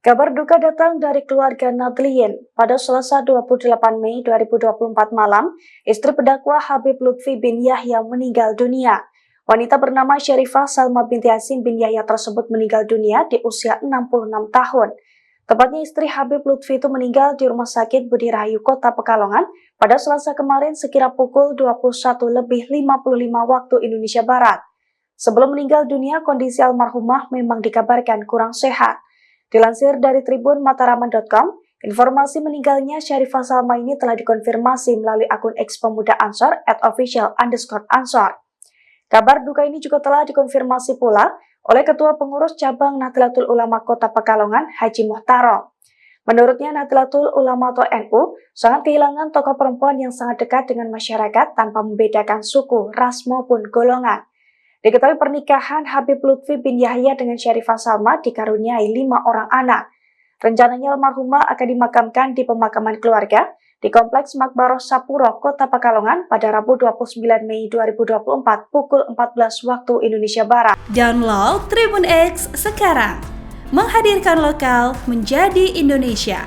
Kabar duka datang dari keluarga Nadlien. Pada Selasa 28 Mei 2024 malam, istri pendakwa Habib Lutfi bin Yahya meninggal dunia. Wanita bernama Syarifah Salma binti Yasin bin Yahya tersebut meninggal dunia di usia 66 tahun. Tepatnya istri Habib Lutfi itu meninggal di Rumah Sakit Budi Rahayu Kota Pekalongan pada Selasa kemarin sekira pukul 21.55 waktu Indonesia Barat. Sebelum meninggal dunia, kondisi almarhumah memang dikabarkan kurang sehat. Dilansir dari Tribun Mataraman.com, informasi meninggalnya Syarifah Salma ini telah dikonfirmasi melalui akun X Pemuda Ansor @official_Ansor. Kabar duka ini juga telah dikonfirmasi pula oleh Ketua Pengurus Cabang Nahdlatul Ulama Kota Pekalongan, Haji Muhtarom. Menurutnya, Nahdlatul Ulama atau NU sangat kehilangan tokoh perempuan yang sangat dekat dengan masyarakat tanpa membedakan suku, ras maupun golongan. Diketahui pernikahan Habib Lutfi bin Yahya dengan Syarifah Salma dikaruniai 5 orang anak. Rencananya almarhumah akan dimakamkan di pemakaman keluarga di Kompleks Makbaroh Sapuro, Kota Pekalongan pada Rabu 29 Mei 2024 pukul 14 waktu Indonesia Barat. Download Tribun X sekarang, menghadirkan lokal menjadi Indonesia.